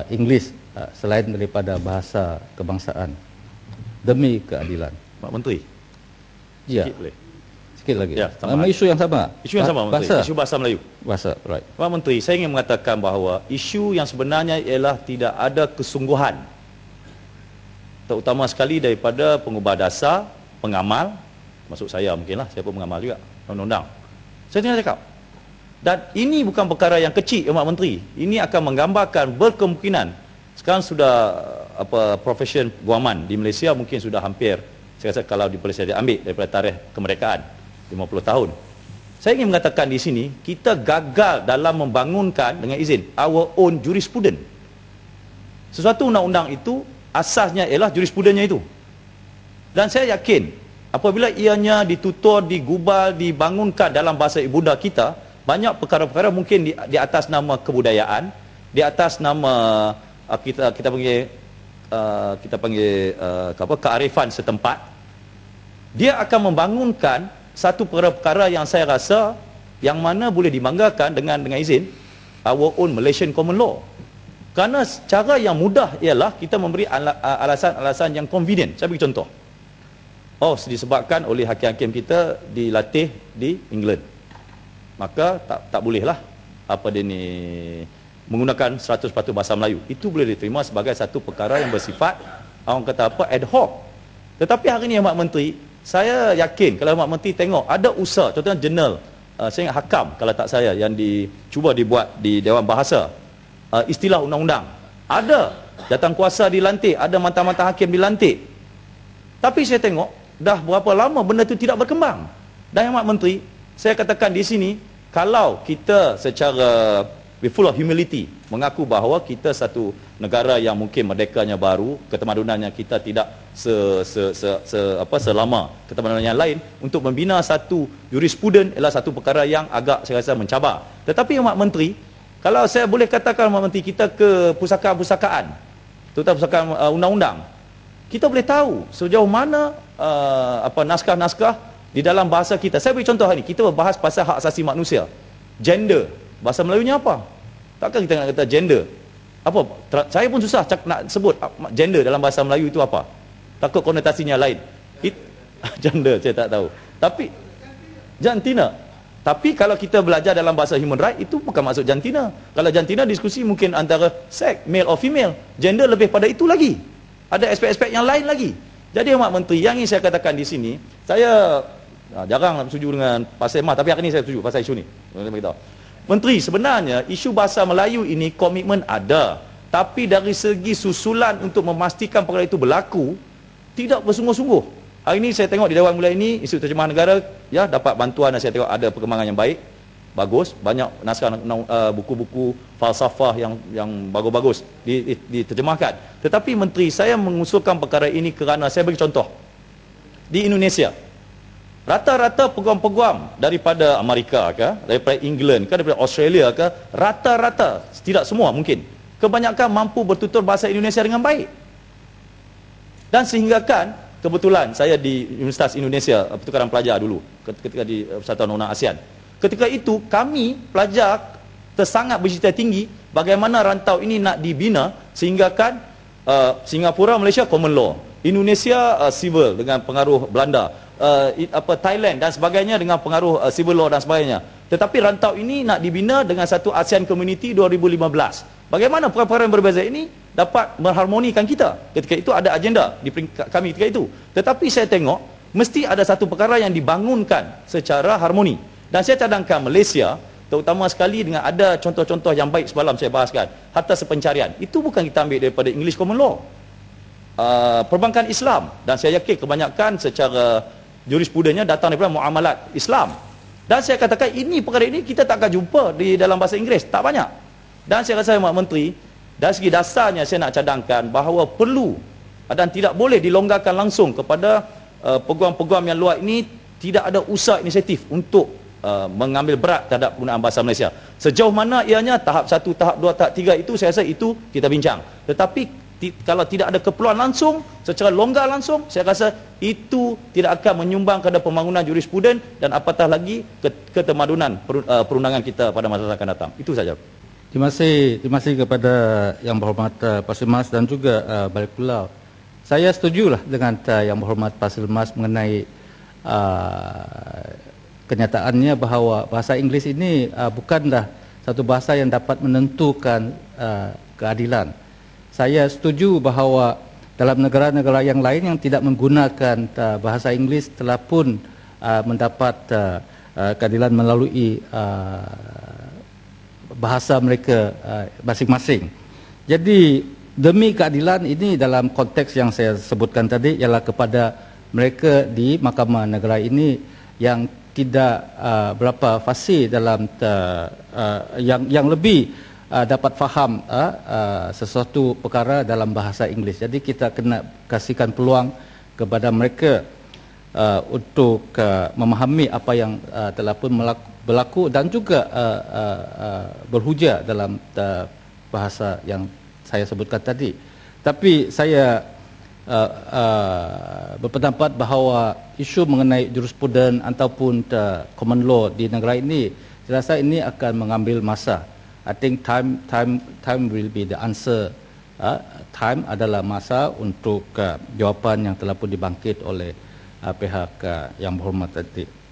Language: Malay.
Inggeris selain daripada bahasa kebangsaan demi keadilan. Pak Menteri, Ya, sikit boleh? sikit lagi. Ya, sama. Isu yang sama. Isu yang sama, Menteri. Bahasa. Isu bahasa Melayu. Bahasa, right. Pak Menteri, saya ingin mengatakan bahawa isu yang sebenarnya ialah tidak ada kesungguhan, terutama sekali daripada pengubah dasar, pengamal, masuk saya mungkinlah, saya pun pengamal juga, undang-undang. Saya tengah cakap. Dan ini bukan perkara yang kecil, Pak Menteri. Ini akan menggambarkan berkemungkinan. Sekarang sudah profession guaman di Malaysia mungkin sudah hampir, saya rasa kalau di Malaysia diambil daripada tarikh kemerdekaan 50 tahun. Saya ingin mengatakan di sini, kita gagal dalam membangunkan, dengan izin, our own jurisprudence. Sesuatu undang-undang itu asasnya ialah jurisprudennya itu. Dan saya yakin apabila ianya ditutur, digubal, dibangunkan dalam bahasa ibunda kita, banyak perkara-perkara mungkin di atas nama kebudayaan, di atas nama kita panggil kearifan setempat, dia akan membangunkan satu perkara yang saya rasa yang mana boleh dibanggakan dengan izin our own Malaysian common law. Kerana cara yang mudah ialah kita memberi alasan-alasan yang convenient. Saya beri contoh. Disebabkan oleh hakim-hakim kita dilatih di England, maka tak bolehlah menggunakan 100% bahasa Melayu. Itu boleh diterima sebagai satu perkara yang bersifat ad hoc. Tetapi hari ini Mak Menteri, saya yakin kalau Mak Menteri tengok ada usaha, contohnya jurnal saya ingat Hakam kalau tak saya yang cuba dibuat di Dewan Bahasa, istilah undang-undang, ada datang kuasa dilantik, ada mantan-mantan hakim dilantik. Tapi saya tengok dah berapa lama benda itu tidak berkembang. Dan Mak Menteri, saya katakan di sini, kalau kita secara full of humility mengaku bahawa kita satu negara yang mungkin merdekanya baru, ketemadunannya kita tidak selama ketemadunan yang lain, untuk membina satu jurisprudence adalah satu perkara yang agak saya rasa mencabar. Tetapi Mak Menteri, kalau saya boleh katakan Mak Menteri, kita ke pusakaan-pusakaan, terutama pusakaan undang-undang, kita boleh tahu sejauh mana naskah-naskah di dalam bahasa kita. Saya beri contoh hari ini, kita berbahas pasal hak asasi manusia. Gender, bahasa Melayunya apa? Takkan kita nak kata gender? Saya pun susah nak sebut gender dalam bahasa Melayu itu apa. Takut konotasinya lain. Gender, saya tak tahu. Tapi, jantina. Tapi kalau kita belajar dalam bahasa human right, itu bukan maksud jantina. Kalau jantina, diskusi mungkin antara seks, male or female. Gender lebih pada itu lagi. Ada aspek-aspek yang lain lagi. Jadi Mak Menteri, yang ingin saya katakan di sini, saya jarang nak setuju dengan Pasal Mah, tapi hari ini saya setuju pasal isu ni. Menteri, sebenarnya isu bahasa Melayu ini komitmen ada, tapi dari segi susulan untuk memastikan perkara itu berlaku, tidak bersungguh-sungguh. Hari ini saya tengok di Dewan Mulia ini, Institut Terjemahan Negara ya dapat bantuan, dan saya tengok ada perkembangan yang baik, bagus, banyak naskah buku-buku falsafah yang bagus-bagus diterjemahkan. Tetapi Menteri, saya mengusulkan perkara ini kerana saya bagi contoh. Di Indonesia, rata-rata peguam-peguam daripada Amerika ke, daripada England ke, daripada Australia ke, rata-rata, tidak semua mungkin, kebanyakan mampu bertutur bahasa Indonesia dengan baik. Dan sehinggakan, kebetulan saya di Universitas Indonesia, pertukaran pelajar dulu, ketika di Persatuan Undang ASEAN. Ketika itu, kami pelajar tersangat bercita tinggi bagaimana rantau ini nak dibina, sehinggakan Singapura, Malaysia common law, Indonesia civil dengan pengaruh Belanda, Thailand dan sebagainya dengan pengaruh civil law dan sebagainya. Tetapi rantau ini nak dibina dengan satu ASEAN Community 2015. Bagaimana perkara-perkara yang berbeza ini dapat mengharmonikan kita? Ketika itu ada agenda di peringkat kami ketika itu. Tetapi saya tengok mesti ada satu perkara yang dibangunkan secara harmoni. Dan saya cadangkan Malaysia, terutama sekali dengan ada contoh-contoh yang baik semalam saya bahaskan, harta sepencarian. Itu bukan kita ambil daripada English Common Law. Perbankan Islam, dan saya yakin kebanyakan secara jurisprudennya datang daripada muamalat Islam. Dan saya katakan perkara ini kita tak akan jumpa di dalam bahasa Inggeris, tak banyak. Dan saya rasa Mak Menteri, dari segi dasarnya saya nak cadangkan bahawa perlu dan tidak boleh dilonggarkan langsung kepada peguam-peguam yang luar ini. Tidak ada usaha inisiatif untuk mengambil berat terhadap penggunaan bahasa Malaysia. Sejauh mana ianya tahap 1, tahap 2, tahap 3 itu saya rasa itu kita bincang. Tetapi kalau tidak ada keperluan langsung, secara longgar langsung, saya rasa itu tidak akan menyumbang kepada pembangunan jurisprudens dan apatah lagi ketemadunan perundangan kita pada masa akan datang. Itu saja. Terima kasih kepada Yang Berhormat Pak Silmas dan juga Balik Pulau. Saya setujulah dengan Yang Berhormat Pak Silmas mengenai kenyataannya bahawa bahasa Inggeris ini bukanlah satu bahasa yang dapat menentukan keadilan. Saya setuju bahawa dalam negara-negara yang lain yang tidak menggunakan bahasa Inggeris telah pun mendapat keadilan melalui bahasa mereka masing-masing. Jadi demi keadilan ini dalam konteks yang saya sebutkan tadi ialah kepada mereka di Mahkamah Negara ini yang tidak berapa fasih dalam yang lebih dapat faham sesuatu perkara dalam bahasa Inggeris. Jadi kita kena kasihkan peluang kepada mereka untuk memahami apa yang telah pun berlaku dan juga berhujah dalam bahasa yang saya sebutkan tadi. Tapi saya berpendapat bahawa isu mengenai jurispruden ataupun common law di negara ini, saya rasa ini akan mengambil masa. I think time will be the answer. Time adalah masa untuk jawapan yang telah pun dibangkit oleh pihak Yang Berhormat tadi.